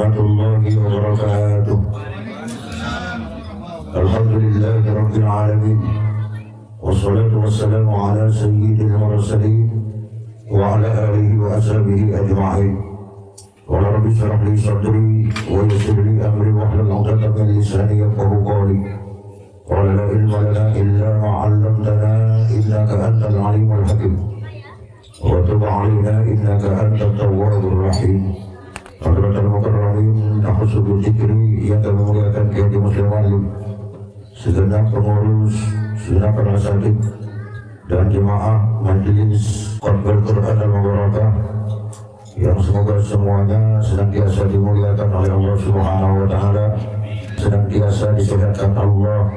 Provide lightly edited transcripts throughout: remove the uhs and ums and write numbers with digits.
warahmatullahi wabarakatuh. Alhamdulillahi rabbil alamin. Wassalatu wassalamu ala sayyidil mursalin wa ala alihi wa ashabihi ajma'in. Wa rabbi shrah li sadri wa yassir li amri wahlul 'uqdatam min lisani yafqahu qawli. Qala la ilma lana illa ma 'allamtana innaka antal 'alimul hakim. Wa tub 'alaina innaka antat tawwabur rahim. Hadratul Mukarramin, Ahusudul Zikri yang kami muliakan Kiai Muslim Alim, segenap pengurus, segenap para asatidz dan jemaah majelis Qutbul Quran Al-Mubarakah yang semoga semuanya senantiasa dimuliakan oleh Allah Subhanahu wa Ta'ala, senantiasa disehatkan Allah,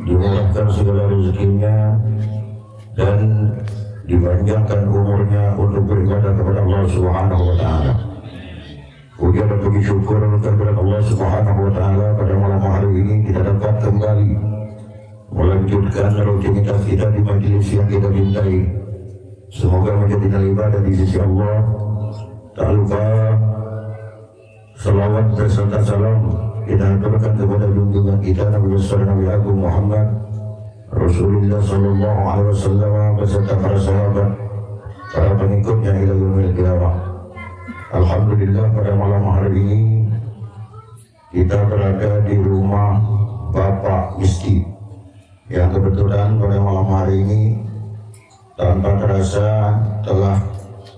dimurahkan segala rezekinya dan dipanjangkan umurnya untuk beribadah kepada Allah Subhanahu wa Ta'ala. Puji dan puji syukur kepada Allah Subhanahu wa Ta'ala, pada malam hari ini kita dapat kembali melanjutkan rutinitas kita di majelis yang kita cintai. Semoga menjadi ibadah di sisi Allah. Tak lupa salawat beserta salam kita aturkan kepada junjungan kita Nabi besar Nabi Agung Muhammad Rasulullah sallallahu alaihi wasallam beserta para sahabat, para pengikutnya ila yaumil qiyamah. Alhamdulillah, pada malam hari ini kita berada di rumah Bapak Miski yang kebetulan pada malam hari ini tanpa terasa telah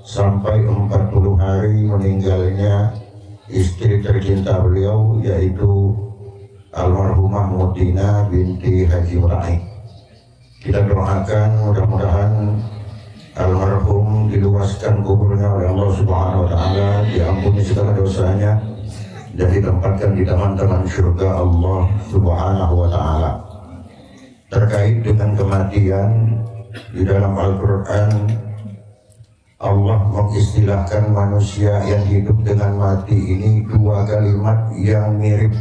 sampai 40 hari meninggalnya istri tercinta beliau, yaitu almarhumah Mutina binti Haji Murai. Kita doakan mudah-mudahan almarhum diluaskan kuburnya oleh Allah Subhanahu wa Ta'ala, diampuni segala dosanya dan ditempatkan di taman-taman surga Allah Subhanahu wa Ta'ala. Terkait dengan kematian, di dalam Al-Quran Allah mengistilahkan manusia yang hidup dengan mati ini dua kalimat yang mirip.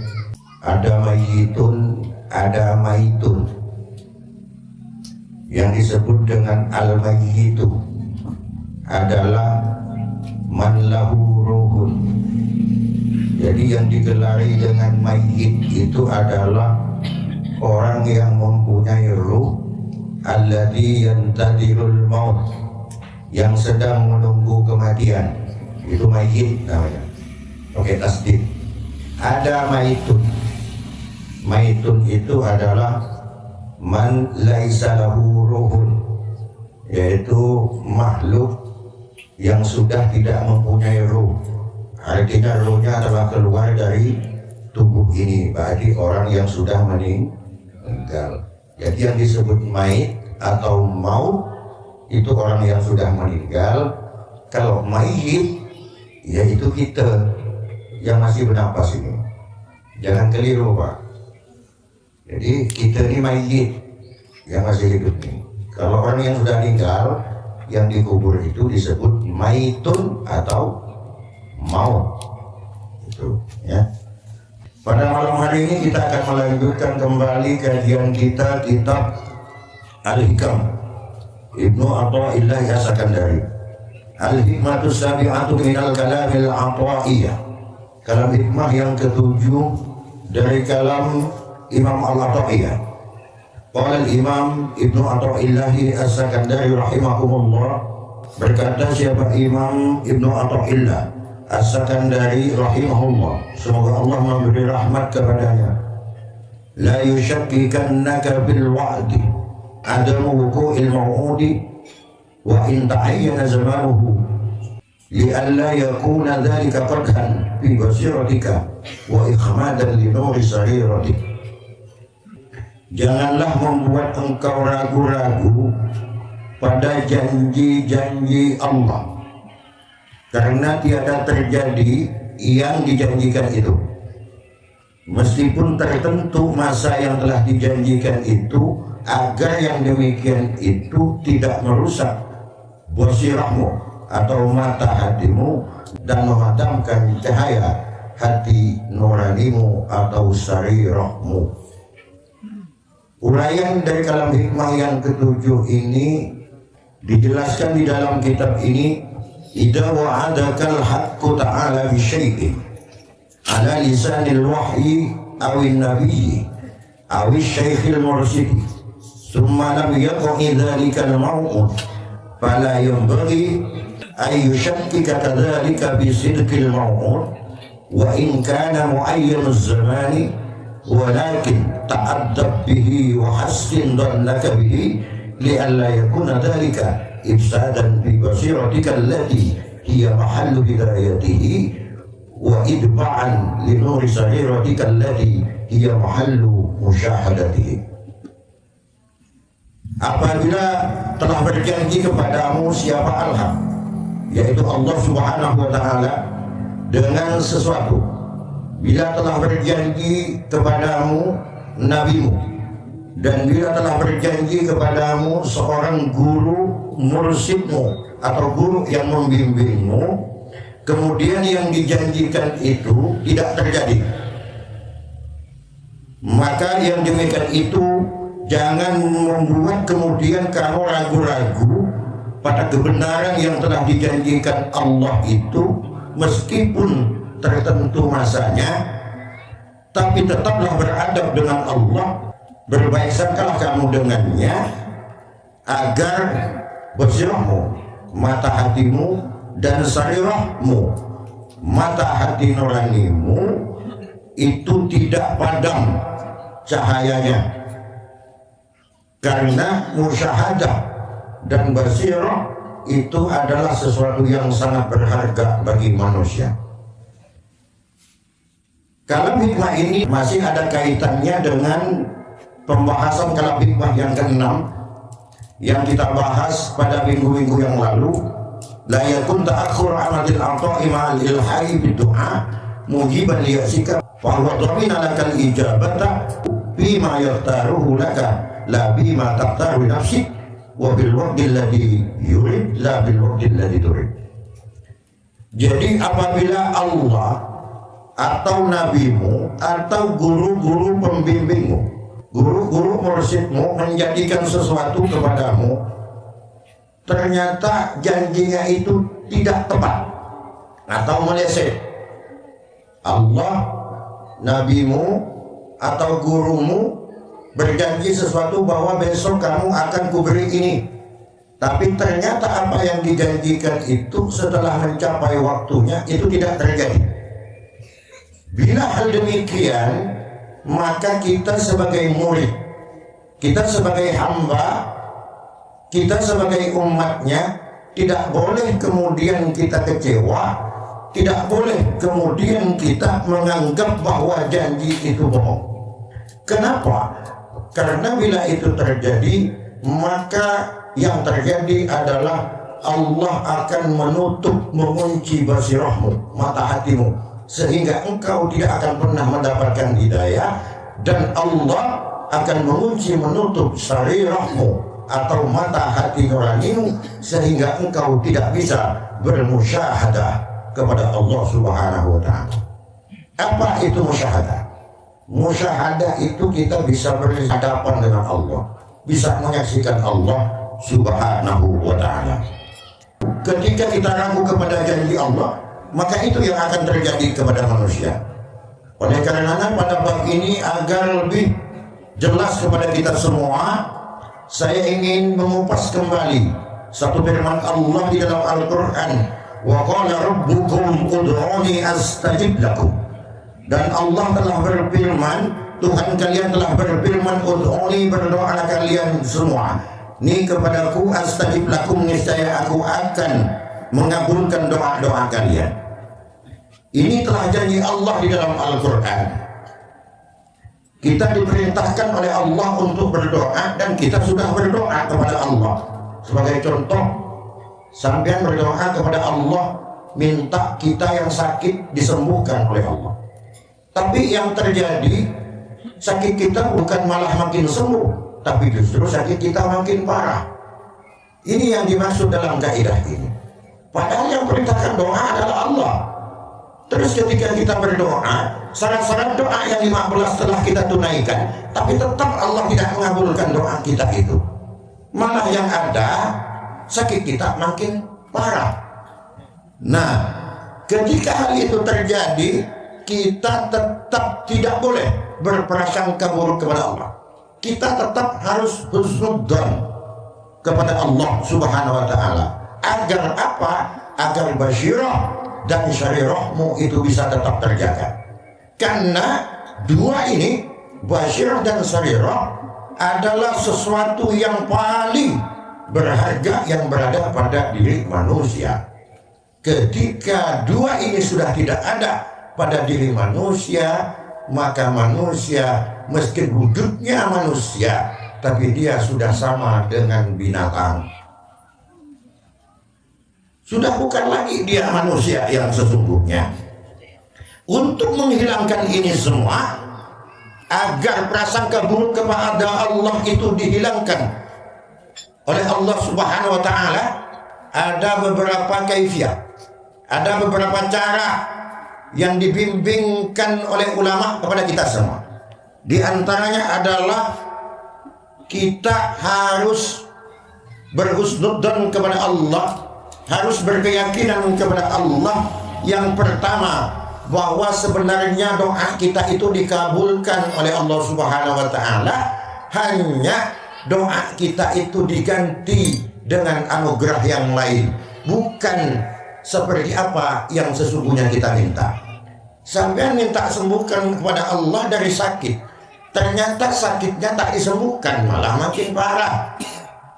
Ada mayitun, ada maitun. Yang disebut dengan al-mayyitu adalah man lahu ruhun. Jadi yang digelari dengan mayyit itu adalah orang yang mempunyai ruh, alladzi yantadirul maut, yang sedang menunggu kematian. Itu mayyit namanya. Oke, tasdid. Ada maitun. Maitun itu adalah man laisa lahu ruhun, yaitu makhluk yang sudah tidak mempunyai ruh. Artinya ruhnya adalah keluar dari tubuh ini, berarti orang yang sudah meninggal. Jadi yang disebut mait atau maut itu orang yang sudah meninggal. Kalau mayit yaitu kita yang masih bernapas ini. Jangan keliru, Pak. Jadi kita ini mayit yang masih hidup nih. Kalau orang yang sudah meninggal yang dikubur itu disebut maitun atau maut. Itu ya. Pada malam hari ini kita akan melanjutkan kembali kajian kita kitab Al-Hikam Ibnu Athaillah As-Sakandari. Al-Hikmatus Sabi'atu minal kalamil Athaiyah. Kalam hikmah yang ketujuh dari kalam Imam Al-Athaiyah. Qala al-Imam Ibnu Athaillah As-Sakandari rahimahumullah, berkata siapa Imam Ibnu Athaillah As-Sakandari rahimahullah, semoga Allah memberi rahmat kepadanya. La yushakkikannaka bil wa'di adamu wuqu'il maw'udi wa in ta'ayyana zamanuhu li'alla yakuna dhalika qadhan fi basiratika wa ikhmadan li nuri sariratika. Janganlah membuat engkau ragu-ragu pada janji-janji Allah, karena tiada terjadi yang dijanjikan itu. Meskipun tertentu masa yang telah dijanjikan itu, agar yang demikian itu tidak merusak basirahmu atau mata hatimu dan memadamkan cahaya hati nuranimu atau sarirahmu. Uraian dari kalam hikmah yang ketujuh ini dijelaskan di dalam kitab ini. Idza wa'adakal haqqu ta'ala bi syai'in, ala lisanil wahyi awin nabiyyi awis syekhil mursyidi thumma lam yaqi dhalikal maw'ud fala yanbaghi ay yushakkika kadhalika bi sidqil maw'ud wa in kana mu'ayyanuz zamani walakin ta'addab bihi wa hassin dhannaka bihi li'alla yakuna dhalika ifsadan bi basiratika allati hiya mahallu hidayatihi wa idba'an li nuri sariratika allati hiya mahallu musyahadatihi. Apabila telah berjanji kepadamu siapa al-haq, yaitu Allah Subhanahu wa ta'ala, dengan sesuatu, bila telah berjanji kepadamu nabimu, dan bila telah berjanji kepadamu seorang guru mursyidmu atau guru yang membimbingmu, kemudian yang dijanjikan itu tidak terjadi, maka yang demikian itu jangan membuat kemudian kamu ragu-ragu pada kebenaran yang telah dijanjikan Allah itu, meskipun tertentu masanya, tapi tetaplah beradab dengan Allah, berbaik sangkalah kamu dengannya, agar basirahmu, mata hatimu, dan sarirahmu, mata hati nuranimu itu tidak padam cahayanya, karena musyahadah dan basirah itu adalah sesuatu yang sangat berharga bagi manusia. Kalam hikmah ini masih ada kaitannya dengan pembahasan kalam hikmah yang ke-6 yang kita bahas pada minggu-minggu yang lalu. La yakun ta'akhur amadil a'ta'i ma'al ilhai bidu'a mujiban liyasika wa huwa dhamina lakal ijabata bima yaktaruhu laka la bima taktaru nafsik wa bil waqti alladhi yurid la bil waqti alladhi turid. Jadi apabila Allah atau nabimu atau guru-guru pembimbingmu, guru-guru mursyidmu menjadikan sesuatu kepadamu, ternyata janjinya itu tidak tepat atau meleset, Allah, nabimu atau gurumu berjanji sesuatu bahwa besok kamu akan kuberi ini, tapi ternyata apa yang dijanjikan itu setelah mencapai waktunya itu tidak terjadi. Bila hal demikian, maka kita sebagai murid, kita sebagai hamba, kita sebagai umatnya tidak boleh kemudian kita kecewa, tidak boleh kemudian kita menganggap bahwa janji itu bohong. Kenapa? Karena bila itu terjadi, maka yang terjadi adalah Allah akan menutup, mengunci basirahmu, mata hatimu, sehingga engkau tidak akan pernah mendapatkan hidayah, dan Allah akan mengunci, menutup sarirahmu atau mata hati nuranimu, sehingga engkau tidak bisa bermusyahadah kepada Allah Subhanahu wa ta'ala. Apa itu musyahadah? Musyahadah itu kita bisa berhadapan dengan Allah, bisa menyaksikan Allah Subhanahu wa ta'ala. Ketika kita ragu kepada janji Allah, maka itu yang akan terjadi kepada manusia. Oleh karenanya pada bab ini, agar lebih jelas kepada kita semua, saya ingin mengupas kembali satu firman Allah di dalam Al-Quran, wa qala rabbukum ud'uni astajib lakum. Dan Allah telah berfirman, Tuhan kalian telah berfirman, ud'uni, berdoalah kalian semua ini kepadaku, astajib lakum, niscaya aku akan mengabulkan doa-doa kalian. Ini telah janji Allah di dalam Al-Quran. Kita diperintahkan oleh Allah untuk berdoa, dan kita sudah berdoa kepada Allah. Sebagai contoh, sampean berdoa kepada Allah, minta kita yang sakit disembuhkan oleh Allah. Tapi yang terjadi, sakit kita bukan malah makin sembuh, tapi justru sakit kita makin parah. Ini yang dimaksud dalam kaidah ini. Padahal yang perintahkan doa adalah Allah. Terus ketika kita berdoa, syarat-syarat doa yang 15 telah kita tunaikan, tapi tetap Allah tidak mengabulkan doa kita itu. Malah yang ada, sakit kita makin parah. Nah, ketika hal itu terjadi, kita tetap tidak boleh berprasangka buruk kepada Allah. Kita tetap harus husnudzon kepada Allah Subhanahu wa taala. Agar apa? Agar basyirah dan syarirahmu itu bisa tetap terjaga. Karena dua ini, basyirah dan syarirah, adalah sesuatu yang paling berharga yang berada pada diri manusia. Ketika dua ini sudah tidak ada pada diri manusia, maka manusia meski wujudnya manusia, tapi dia sudah sama dengan binatang. Sudah bukan lagi dia manusia yang sesungguhnya. Untuk menghilangkan ini semua, agar prasangka buruk kepada Allah itu dihilangkan oleh Allah Subhanahu wa taala, ada beberapa kaifiyah, ada beberapa cara yang dibimbingkan oleh ulama kepada kita semua. Di antaranya adalah kita harus berhusnudzon kepada Allah, harus berkeyakinan kepada Allah. Yang pertama, bahwa sebenarnya doa kita itu dikabulkan oleh Allah Subhanahu wa taala, hanya doa kita itu diganti dengan anugerah yang lain, bukan seperti apa yang sesungguhnya kita minta. Sampai minta sembuhkan kepada Allah dari sakit, ternyata sakitnya tak disembuhkan, malah makin parah.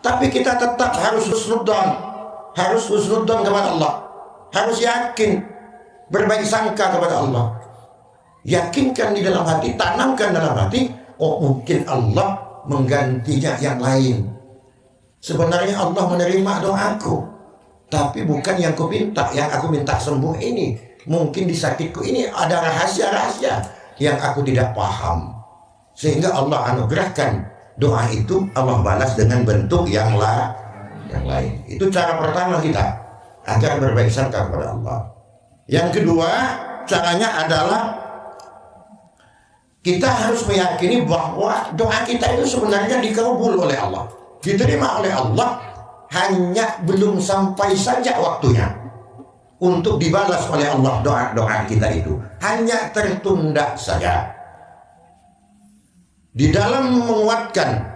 Tapi kita tetap harus husnudzon kepada Allah, harus yakin, berbaik sangka kepada Allah. Yakinkan di dalam hati, tanamkan dalam hati, oh mungkin Allah menggantinya yang lain. Sebenarnya Allah menerima doaku, tapi bukan yang ku minta. Yang aku minta sembuh ini, mungkin di sakitku ini ada rahasia-rahasia yang aku tidak paham, sehingga Allah anugerahkan doa itu, Allah balas dengan bentuk yang lain. Itu cara pertama kita agar berbaik sangka kepada Allah. Yang kedua, caranya adalah kita harus meyakini bahwa doa kita itu sebenarnya dikabul oleh Allah, diterima oleh Allah, hanya belum sampai saja waktunya untuk dibalas oleh Allah. Doa-doa kita itu hanya tertunda saja. Di dalam menguatkan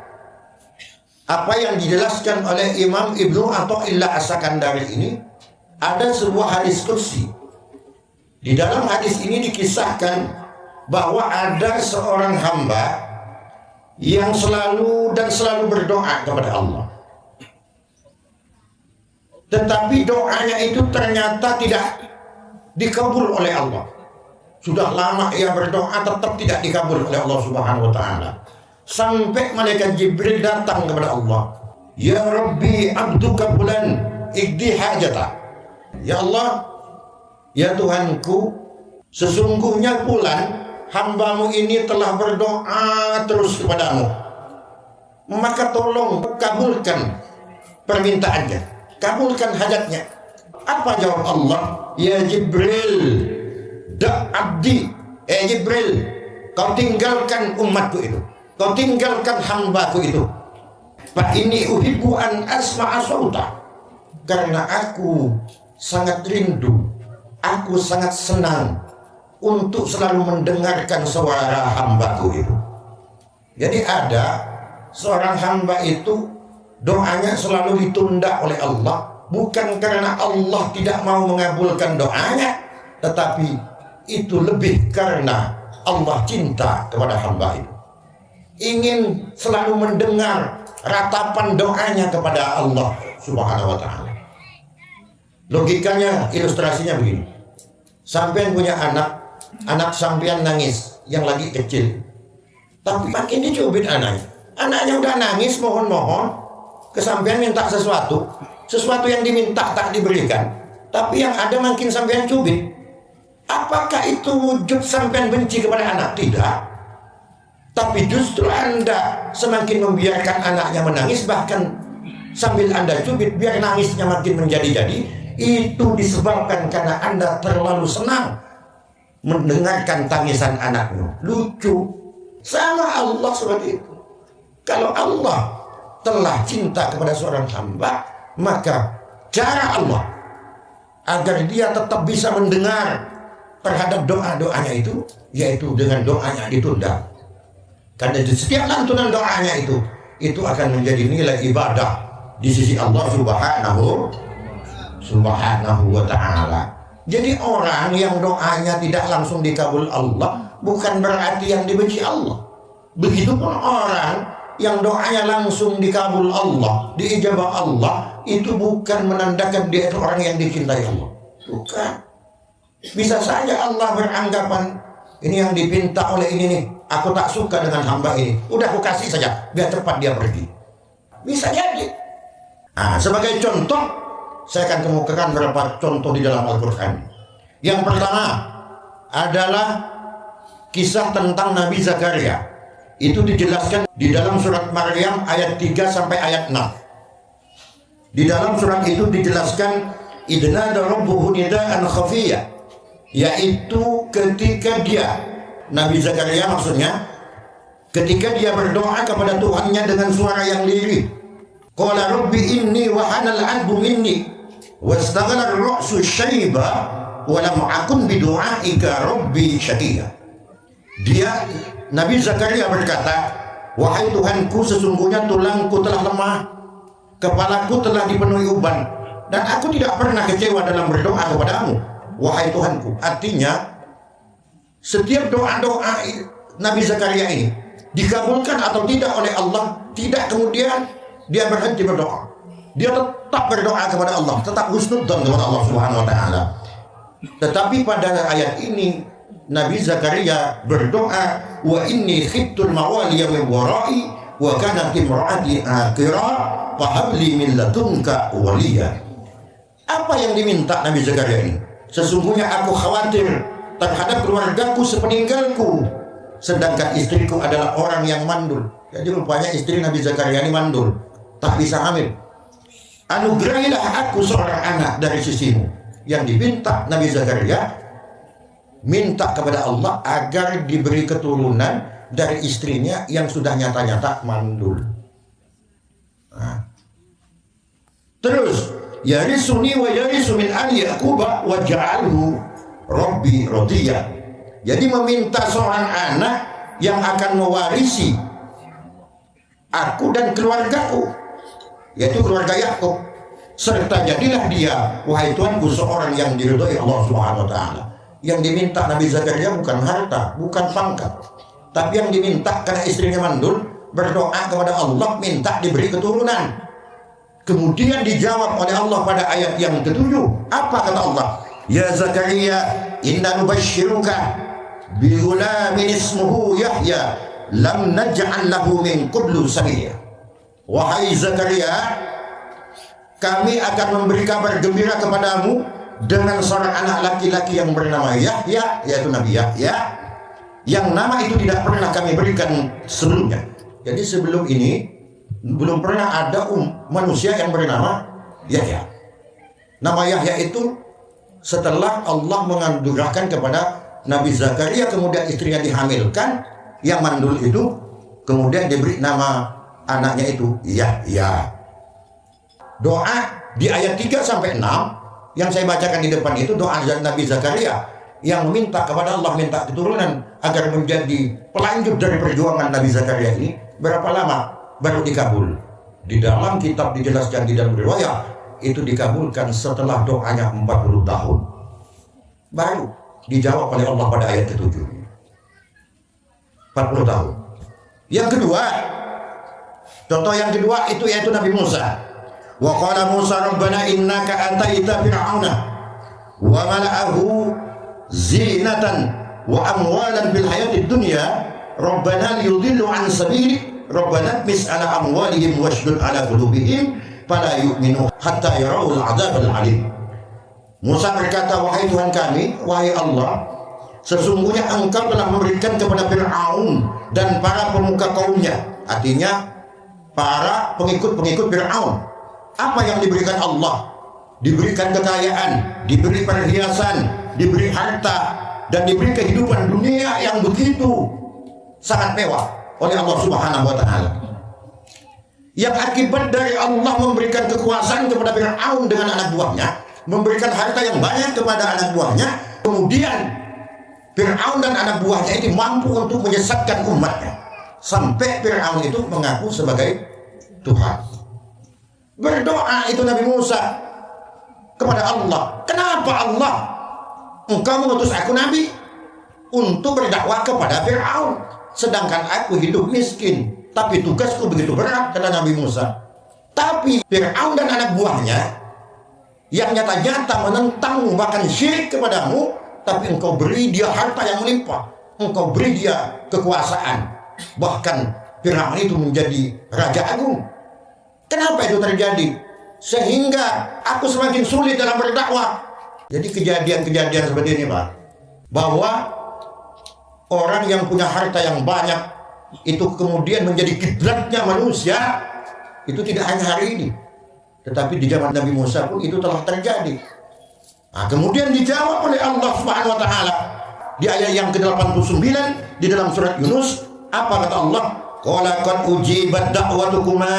apa yang dijelaskan oleh Imam Ibnu Athaillah As-Sakandari ini, ada sebuah hadis qudsi. Di dalam hadis ini dikisahkan bahwa ada seorang hamba yang selalu berdoa kepada Allah, tetapi doanya itu ternyata tidak dikabul oleh Allah. Sudah lama ia berdoa, tetap tidak dikabul oleh Allah Subhanahu wa taala. Sampai malaikat Jibril datang kepada Allah, "Ya Rabbi, abduka fulan igdi hajata." Ya Allah, ya Tuhanku, sesungguhnya fulan hambamu ini telah berdoa terus kepadamu, maka tolong kabulkan permintaannya, kabulkan hajatnya. Apa jawab Allah? "Ya Jibril, da abdi, Jibril, kau tinggalkan umatku itu, kau tinggalkan hambaku itu. Fa inni uhibbu an asma'a sauta." Karena aku sangat rindu, aku sangat senang untuk selalu mendengarkan suara hambaku itu. Jadi ada seorang hamba itu doanya selalu ditunda oleh Allah, bukan karena Allah tidak mau mengabulkan doanya, tetapi itu lebih karena Allah cinta kepada hamba itu, ingin selalu mendengar ratapan doanya kepada Allah Subhanahu wa taala. Logikanya, ilustrasinya begini. Sampean punya anak sampean nangis yang lagi kecil, tapi makin dicubit anaknya udah nangis, mohon ke sampean minta sesuatu yang diminta tak diberikan, tapi yang ada makin sampean cubit. Apakah itu wujud sampean benci kepada anak? Tidak. Tapi justru Anda semakin membiarkan anaknya menangis, bahkan sambil Anda cubit biar nangisnya makin menjadi-jadi. Itu disebabkan karena Anda terlalu senang mendengarkan tangisan anaknya. Lucu. Sama Allah seperti itu. Kalau Allah telah cinta kepada seorang hamba, maka cara Allah agar dia tetap bisa mendengar terhadap doa-doanya itu, yaitu dengan doanya ditunda. Karena di setiap lantunan doanya itu akan menjadi nilai ibadah di sisi Allah Subhanahu wa ta'ala. Jadi orang yang doanya tidak langsung dikabul Allah bukan berarti yang dibenci Allah. Begitupun orang yang doanya langsung dikabul Allah, diijabah Allah, itu bukan menandakan dia itu orang yang dicintai Allah. Bukan. Bisa saja Allah beranggapan ini yang dipinta oleh ini nih, aku tak suka dengan hamba ini, udah aku kasih saja biar cepat dia pergi. Bisa jadi. Nah, sebagai contoh saya akan kemukakan beberapa contoh di dalam Al-Quran. Yang pertama adalah kisah tentang Nabi Zakaria. Itu dijelaskan di dalam surat Maryam ayat 3 sampai ayat 6. Di dalam surat itu dijelaskan idnada rabbuhu nidaan khafiyya, yaitu ketika dia, Nabi Zakaria maksudnya, ketika dia berdoa kepada Tuhannya dengan suara yang lirih. Qala rabbi inni wa hanal 'adbu minni wastaghala ar-ra'su syaiba wa lam akun bidu'aika rabbi syaqiyya. Dia, Nabi Zakaria berkata, wahai Tuhanku, sesungguhnya tulangku telah lemah, kepalaku telah dipenuhi uban, dan aku tidak pernah kecewa dalam berdoa kepadamu, wahai Tuhanku. Artinya setiap doa-doa Nabi Zakaria ini dikabulkan atau tidak oleh Allah, tidak kemudian dia berhenti berdoa. Dia tetap berdoa kepada Allah, tetap husnudzon kepada Allah Subhanahu wa ta'ala. Tetapi pada ayat ini Nabi Zakaria berdoa, wa inni khiftul mawaliya min wara'i wa kanat imra'ati aqira fa habli min ladunka waliya. Apa yang diminta Nabi Zakaria ini? Sesungguhnya aku khawatir terhadap keluargaku sepeninggalku, sedangkan istriku adalah orang yang mandul. Jadi rupanya istri Nabi Zakaria ini mandul, tak bisa hamil. Anugerahilah aku seorang anak dari sisimu. Yang diminta Nabi Zakaria, minta kepada Allah agar diberi keturunan dari istrinya yang sudah nyata-nyata mandul. Nah. Terus yarisuni wa yarisu min ali yaquba wa ja'alhu rabbi radiyya. Jadi meminta seorang anak yang akan mewarisi aku dan keluargaku, yaitu keluarga Yakub, serta jadilah dia, wahai Tuhanku, seorang yang diridhai Allah Subhanahu wa ta'ala. Yang diminta Nabi Zakaria bukan harta, bukan pangkat, tapi yang diminta karena istrinya mandul, berdoa kepada Allah minta diberi keturunan. Kemudian dijawab oleh Allah pada ayat yang ke-7. Apa kata Allah? Ya Zakaria, inna nubashshiruka bi ghulamin ismuhu Yahya lam naj'al lahu min qablu samiyya. Wahai Zakaria, kami akan memberi kabar gembira kepadamu dengan seorang anak laki-laki yang bernama Yahya, yaitu Nabi Yahya, yang nama itu tidak pernah kami berikan sebelumnya. Jadi sebelum ini belum pernah ada manusia yang bernama Yahya. Nama Yahya itu setelah Allah menganugerahkan kepada Nabi Zakaria, kemudian istrinya dihamilkan, yang mandul itu, kemudian diberi nama anaknya itu Yahya. Doa di ayat 3 sampai 6 yang saya bacakan di depan itu doa Nabi Zakaria yang meminta kepada Allah, minta keturunan agar menjadi pelanjut dari perjuangan Nabi Zakaria ini. Berapa lama baru dikabul? Di dalam kitab dijelaskan, di dalam riwayat itu dikabulkan setelah doanya 40 tahun, baru dijawab oleh Allah pada ayat ke-7. 40 tahun. Yang kedua, contoh yang kedua itu yaitu Nabi Musa. Wa qala Musa rabbana innaka ataita fir'auna wa mala'ahu zinatan wa amwalan fil hayatid dunya rabbana liyudillu an sabilik rabbana mis ala amwalihim washdud ala qulubihim fala yu'minu hatta yarawul adzabal alim. Musa berkata, wahai Tuhan kami, wahai Allah, sesungguhnya engkau telah memberikan kepada Fir'aun dan para pemuka kaumnya, artinya para pengikut-pengikut Fir'aun, apa yang diberikan Allah? Diberikan kekayaan, diberi perhiasan, diberi harta, dan diberi kehidupan dunia yang begitu sangat mewah oleh Allah Subhanahu wa ta'ala. Yang akibat dari Allah memberikan kekuasaan kepada Fir'aun dengan anak buahnya, memberikan harta yang banyak kepada anak buahnya, kemudian Fir'aun dan anak buahnya ini mampu untuk menyesatkan umatnya. Sampai Fir'aun itu mengaku sebagai Tuhan. Berdoa itu Nabi Musa kepada Allah. Kenapa Allah? Engkau mengutus aku Nabi untuk berdakwah kepada Fir'aun. Sedangkan aku hidup miskin. Tapi tugasku begitu berat, kata Nabi Musa. Tapi Fir'aun dan anak buahnya yang nyata-nyata menentangmu, bahkan syirik kepadamu, tapi engkau beri dia harta yang melimpah, engkau beri dia kekuasaan, bahkan Fir'aun itu menjadi raja agung. Kenapa itu terjadi? Sehingga aku semakin sulit dalam berdakwah. Jadi kejadian-kejadian seperti ini, Pak, bahwa orang yang punya harta yang banyak itu kemudian menjadi kiblatnya manusia, itu tidak hanya hari ini, tetapi di zaman Nabi Musa pun itu telah terjadi. Nah, kemudian dijawab oleh Allah Subhanahu wa taala di ayat yang ke-89 di dalam surat Yunus. Apa kata Allah? Qala qad ujibat da'watukuma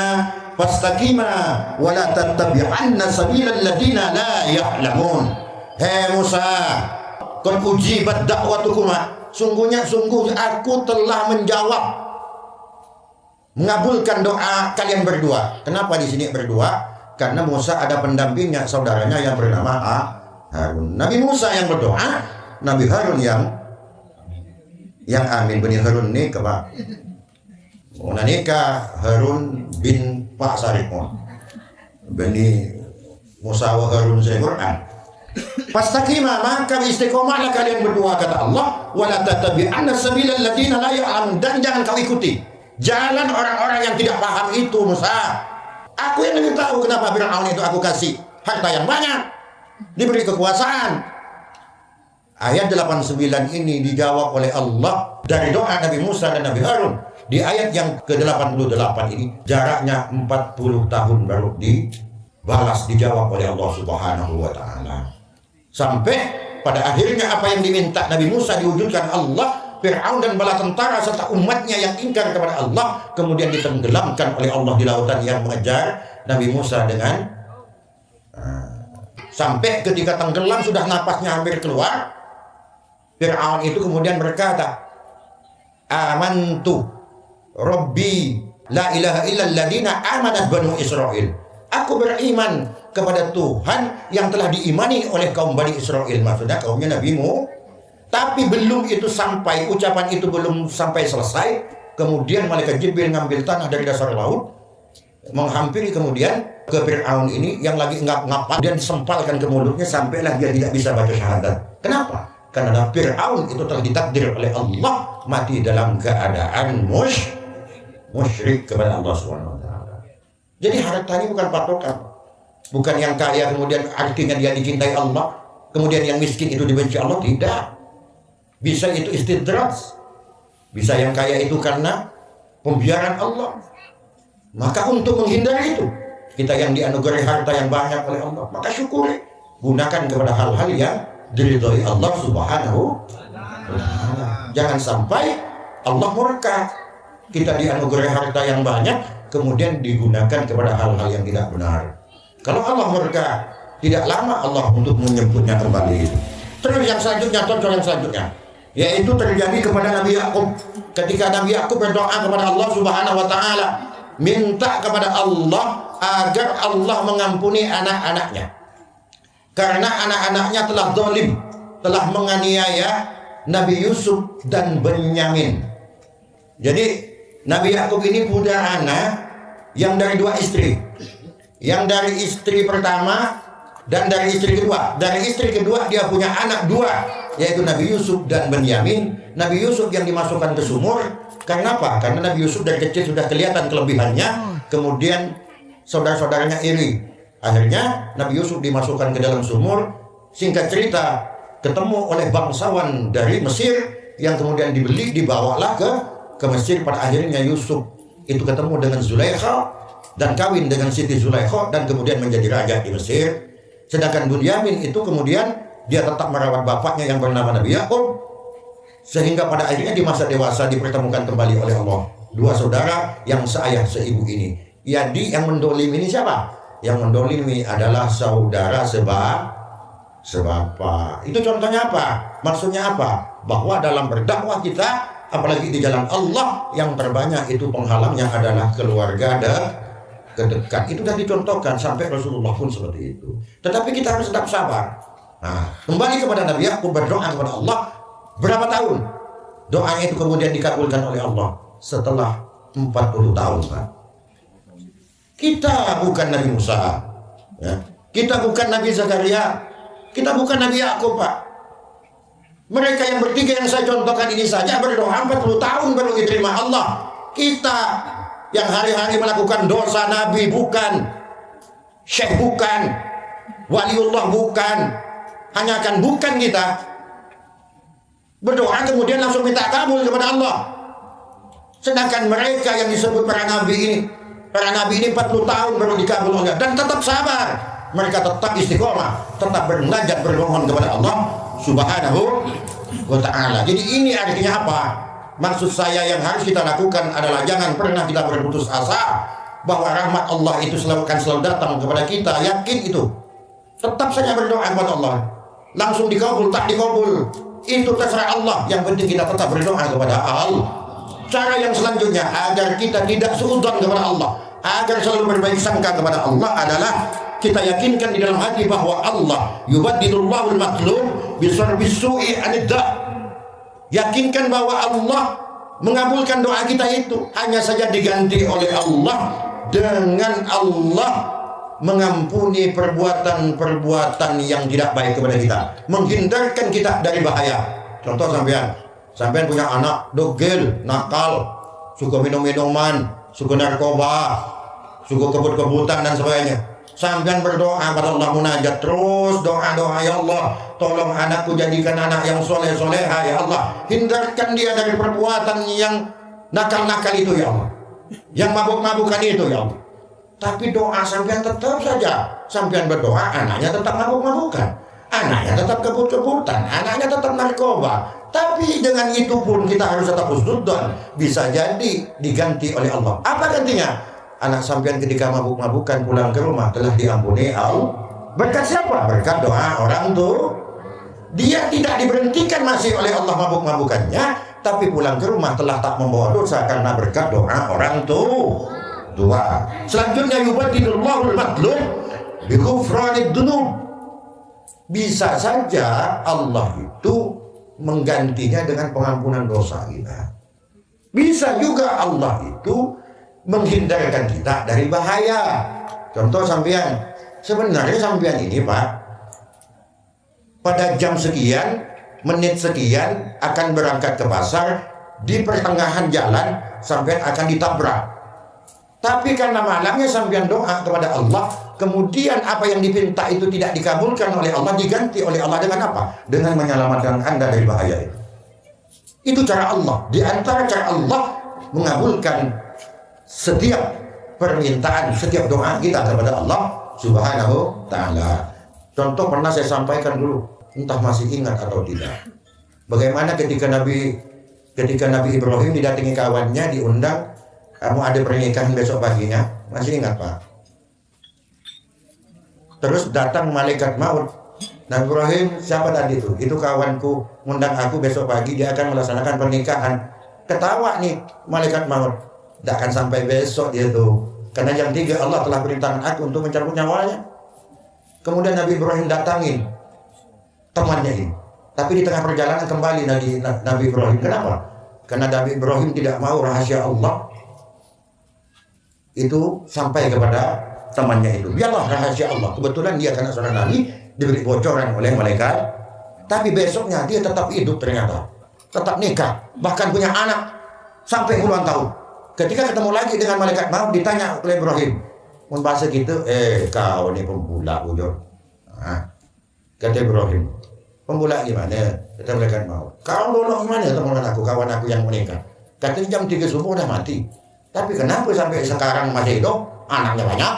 fastaqima wa la tattabi'anna sabilal ladina la ya'lamun. Hei Musa, qad ujibat da'watukuma, sungguh aku telah menjawab, mengabulkan doa kalian berdua. Kenapa di sini berdua? Karena Musa ada pendampingnya, saudaranya yang bernama Harun. Nabi Musa yang berdoa, Nabi Harun yang amin. Bani Harun ini Pak. Nikah Harun bin Pak Sarikon. Bani Musa wa Harun saya Quran. Fastaqima, maka istiqomahlah kalian berdua, kata Allah. Wala tattabi'anna sabilal ladina la ya'lamun, dan jangan kau ikuti jalan orang-orang yang tidak paham itu. Musa, aku yang lebih tahu kenapa Fir'aun itu aku kasih harta yang banyak, diberi kekuasaan. Ayat 89 ini dijawab oleh Allah dari doa Nabi Musa dan Nabi Harun. Di ayat yang ke-88 ini jaraknya 40 tahun baru dibalas, dijawab oleh Allah Subhanahu wa taala. Sampai pada akhirnya apa yang diminta Nabi Musa diwujudkan Allah. Fir'aun dan bala tentara serta umatnya yang ingkar kepada Allah kemudian ditenggelamkan oleh Allah di lautan yang mengejar Nabi Musa dengan sampai ketika tenggelam sudah napasnya hampir keluar, Fir'aun itu kemudian berkata, amantu Rabbi la ilaha illal ladina amanat banu Israel. Aku beriman kepada Tuhan yang telah diimani oleh kaum Bani Israel, maksudnya kaumnya Nabimu. Tapi belum itu sampai, ucapan itu belum sampai selesai, kemudian malaikat Jibril ngambil tanah dari dasar laut, menghampiri kemudian ke Fir'aun ini yang lagi ngap-ngapan, dan disempalkan ke mulutnya sampailah dia tidak bisa baca syahadat. Kenapa? Karena Fir'aun itu telah ditakdir oleh Allah mati dalam keadaan musyrik kepada Allah SWT. Jadi harta ini bukan patokan, bukan yang kaya kemudian artinya dia dicintai Allah, kemudian yang miskin itu dibenci Allah. Tidak. Bisa itu istidraj, bisa yang kaya itu karena pembiaran Allah. Maka untuk menghindari itu, kita yang dianugerahi harta yang banyak oleh Allah, maka syukuri, gunakan kepada hal-hal yang diridhoi Allah Subhanahu wa taala. Jangan sampai Allah murka, kita dianugerahi harta yang banyak kemudian digunakan kepada hal-hal yang tidak benar. Kalau Allah murka, tidak lama Allah untuk menyebutnya kembali. Terus yang selanjutnya, contoh yang selanjutnya, yaitu terjadi kepada Nabi Yakub. Ketika Nabi Yakub berdoa kepada Allah Subhanahu wa taala, minta kepada Allah agar Allah mengampuni anak-anaknya, karena anak-anaknya telah zalim, telah menganiaya Nabi Yusuf dan Benyamin. Jadi Nabi Yakub ini punya anak yang dari dua istri, yang dari istri pertama dan dari istri kedua. Dari istri kedua dia punya anak dua, yaitu Nabi Yusuf dan Benyamin. Nabi Yusuf yang dimasukkan ke sumur. Karena apa? Karena Nabi Yusuf dari kecil sudah kelihatan kelebihannya. Kemudian saudara-saudaranya iri. Akhirnya Nabi Yusuf dimasukkan ke dalam sumur. Singkat cerita, ketemu oleh bangsawan dari Mesir yang kemudian dibeli, dibawalah ke Mesir. Pada akhirnya Yusuf itu ketemu dengan Zulaikha dan kawin dengan Siti Zulaikha dan kemudian menjadi raja di Mesir. Sedangkan Bunyamin itu kemudian dia tetap merawat bapaknya yang bernama Nabi Yakub, sehingga pada akhirnya di masa dewasa dipertemukan kembali oleh Allah dua saudara yang seayah seibu ini. Jadi yang mendolimi ini siapa? Yang mendolimi adalah saudara sebapa. Itu contohnya apa? Maksudnya apa? bahwa dalam berdakwah kita, apalagi di jalan Allah, yang terbanyak itu penghalangnya adalah keluarga dekat. Itu sudah dicontohkan sampai Rasulullah pun seperti itu. Tetapi kita harus tetap sabar. Nah, kembali kepada Nabi Yakub berdoa kepada Allah berapa tahun? Doanya itu kemudian dikabulkan oleh Allah setelah 40 tahun, Pak. Kita bukan Nabi Musa, ya. Kita bukan Nabi Zakaria, kita bukan Nabi Yakub, Pak. Mereka yang bertiga yang saya contohkan ini saja berdoa 40 tahun baru diterima Allah. Kita yang hari-hari melakukan dosa, Nabi bukan, Syekh bukan, Waliullah bukan, hanya akan bukan kita. Berdoa kemudian langsung minta kabul kepada Allah. Sedangkan mereka yang disebut para nabi ini 40 tahun baru dikabul Allah, dan tetap sabar. Mereka tetap istiqomah, tetap bermunajat, bermohon kepada Allah Subhanahu wa ta'ala. Jadi ini artinya apa? Maksud saya yang harus kita lakukan adalah jangan pernah kita berputus asa bahwa rahmat Allah itu akan selalu datang kepada kita. Yakin itu. Tetap saja berdoa kepada Allah. Langsung dikabul, tak dikabul, itu terserah Allah. Yang penting kita tetap berdoa kepada Allah. Cara yang selanjutnya agar kita tidak suudzon kepada Allah, agar selalu berbaik sangka kepada Allah adalah kita yakinkan di dalam hati bahwa Allah yubaddilullahu al-matlub bisarfis su'i anidda. Yakinkan bahwa Allah mengabulkan doa kita itu, hanya saja diganti oleh Allah dengan Allah mengampuni perbuatan-perbuatan yang tidak baik kepada kita, menghindarkan kita dari bahaya. Contoh sampean punya anak dogel, nakal, suka minum-minuman, suka narkoba, suka kebut-kebutan dan sebagainya. Sampean berdoa kepada Allah, munajat terus, doa-doa, ya Allah, tolong anakku jadikan anak yang soleh-soleha, ya Allah. Hindarkan dia dari perbuatan yang nakal-nakal itu, ya Allah. Yang mabuk-mabukan itu, ya Allah. Tapi doa sampean tetap saja. Sampean berdoa, anaknya tetap mabuk-mabukan, anaknya tetap kebut-kebutan, anaknya tetap narkoba. Tapi dengan itu pun kita harus tetap husnudzon. Bisa jadi diganti oleh Allah. Apa gantinya? Anak sampean ketika mabuk-mabukan pulang ke rumah telah diampuni Allah. Berkat siapa? Berkat doa orang tuh. Dia tidak diberhentikan masih oleh Allah mabuk-mabukannya, tapi pulang ke rumah telah tak membawa dosa karena berkat doa orang tua. Selanjutnya yubaddilullahu al-matlub bi ghufranid dzunub. Bisa saja Allah itu menggantinya dengan pengampunan dosa kita. Bisa juga Allah itu menghindarkan kita dari bahaya. Contoh sampean, sebenarnya sampean ini Pak, pada jam sekian, menit sekian akan berangkat ke pasar, di pertengahan jalan sampean akan ditabrak. Tapi karena malamnya sampean doa kepada Allah, kemudian apa yang dipinta itu tidak dikabulkan oleh Allah, diganti oleh Allah dengan apa? Dengan menyelamatkan Anda dari bahaya itu. Itu cara Allah. Di antara cara Allah mengabulkan setiap permintaan, setiap doa kita kepada Allah Subhanahu ta'ala. Contoh pernah saya sampaikan dulu, entah masih ingat atau tidak, bagaimana ketika Nabi Ibrahim didatangi kawannya, diundang, kamu ada pernikahan besok paginya, masih ingat Pak? Terus datang malaikat maut. Nabi Ibrahim, siapa tadi itu? Itu kawanku, undang aku besok pagi, dia akan melaksanakan pernikahan. Ketawa nih malaikat maut. Tidak akan sampai besok dia tuh, karena jam 3 Allah telah perintahkan aku untuk mencabut nyawanya. Kemudian Nabi Ibrahim datangin temannya ini, tapi di tengah perjalanan kembali Nabi Ibrahim. Kenapa? Karena Nabi Ibrahim tidak mau rahasia Allah itu sampai kepada temannya itu. Biarlah rahasia Allah. Kebetulan dia karena seorang Nabi diberi bocoran oleh malaikat, tapi besoknya dia tetap hidup, ternyata tetap nikah, bahkan punya anak sampai puluhan tahun. Ketika ketemu lagi dengan malaikat maut, ditanya oleh Ibrahim, mun bahasa gitu, kau ini pembula ujur. Nah, kata Ibrahim, pembula gimana? Kata malaikat maut, kau dulu gimana teman aku, kawan aku yang menikah. Katanya jam 3 subuh udah mati. Tapi kenapa sampai sekarang masih hidup? Anaknya banyak.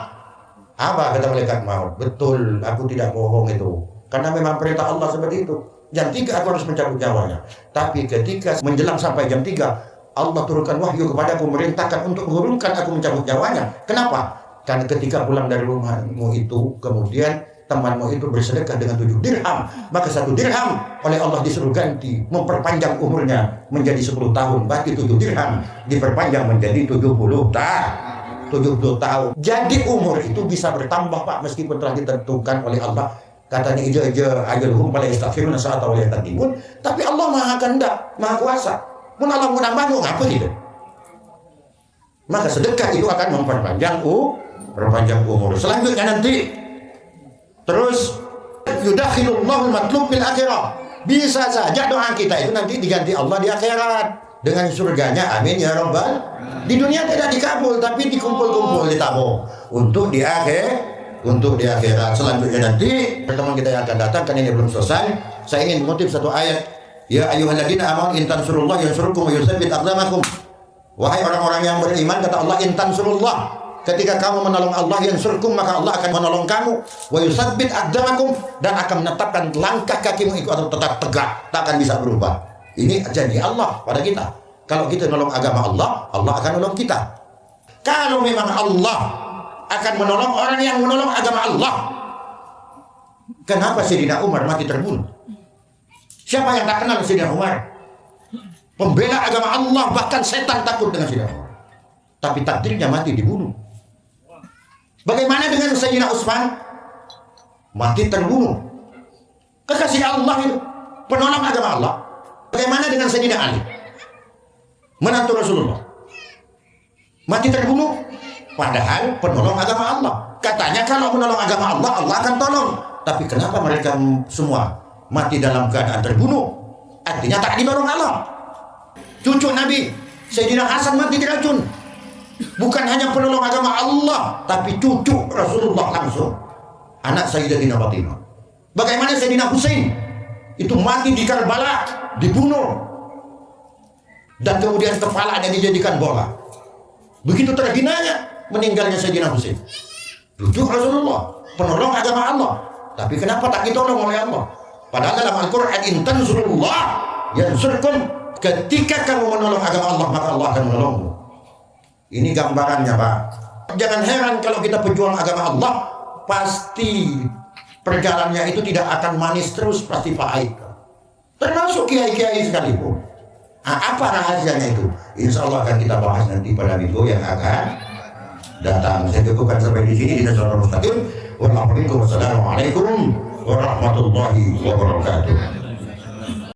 Apa kata malaikat maut? Betul, aku tidak bohong itu. Karena memang perintah Allah seperti itu. Jam 3 aku harus mencabut nyawanya. Tapi ketika menjelang sampai jam 3, Allah turunkan wahyu kepadaku, merintahkan untuk mengurungkan aku mencabut nyawanya. Kenapa? Karena ketika pulang dari rumahmu itu, kemudian temanmu itu bersedekah dengan 7 dirham, maka 1 dirham oleh Allah disuruh ganti, memperpanjang umurnya menjadi 10 tahun. Berarti 7 dirham diperpanjang menjadi 70 tahun. Jadi umur itu bisa bertambah Pak, meskipun telah ditentukan oleh Allah. Katanya ajaluhum fala yastaghfiruna sa'ata wa la yastaqdimun. Tapi Allah Maha Kehendak, Maha Kuasa. Mun Allah mau nambah ngapa gitu? Maka sedekah itu akan memperpanjang umur. Selanjutnya nanti terus yudakhilullahu al-matlub fil akhirah. Bisa saja doa kita itu nanti diganti Allah di akhirat dengan surganya. Amin ya rabbal. Di dunia tidak dikabul tapi dikumpul-kumpul ditabung untuk di akhirat. Selanjutnya nanti pertemuan kita yang akan datang, kan ini belum selesai. Saya ingin mengutip satu ayat. Ya ayyuhalladzina amanu in tansurullah yansurkum wa yutsabbit aqdamakum. Wahai orang-orang yang beriman, kata Allah, in tansurullah, ketika kamu menolong Allah, yansurkum, maka Allah akan menolong kamu, wa yutsabbit aqdamakum, dan akan menetapkan langkah kakimu itu atau tetap tegak, tak akan bisa berubah. Ini janji Allah pada kita. Kalau kita menolong agama Allah, Allah akan menolong kita. Kalau memang Allah akan menolong orang yang menolong agama Allah, kenapa Sayyidina Umar mati terbunuh? Siapa yang tak kenal Sayyidina Umar? Pembela agama Allah, bahkan setan takut dengan Sayyidina Umar. Tapi takdirnya mati dibunuh. Bagaimana dengan Sayyidina Utsman? Mati terbunuh. Kekasih Allah itu, penolong agama Allah. Bagaimana dengan Sayyidina Ali? Menantu Rasulullah. Mati terbunuh. Padahal penolong agama Allah. Katanya kalau menolong agama Allah, Allah akan tolong. Tapi kenapa mereka semua mati dalam keadaan terbunuh? Artinya tak ditolong Allah. Cucu Nabi Sayyidina Hasan mati diracun. Bukan hanya penolong agama Allah, tapi cucu Rasulullah langsung, anak Sayyidatina Fatimah. Bagaimana Sayyidina Husain? Itu mati di Karbala, dibunuh, dan kemudian kepalanya dijadikan bola. Begitu terhinanya meninggalnya Sayyidina Husain. Cucu Rasulullah, penolong agama Allah. Tapi kenapa tak ditolong oleh Allah? Padahal dalam Al-Quran, in tansurullah yansurkum. Ketika kamu menolong agama Allah, maka Allah akan menolongmu. Ini gambarannya Pak. Jangan heran kalau kita pejuang agama Allah, pasti perjalanannya itu tidak akan manis terus, pasti pahit. Termasuk kiai-kiai sekalipun. Apa rahasianya itu? Insya Allah akan kita bahas nanti pada minggu yang akan datang. Saya cukupkan sampai di sini. Wassalamualaikum warahmatullahi wabarakatuh.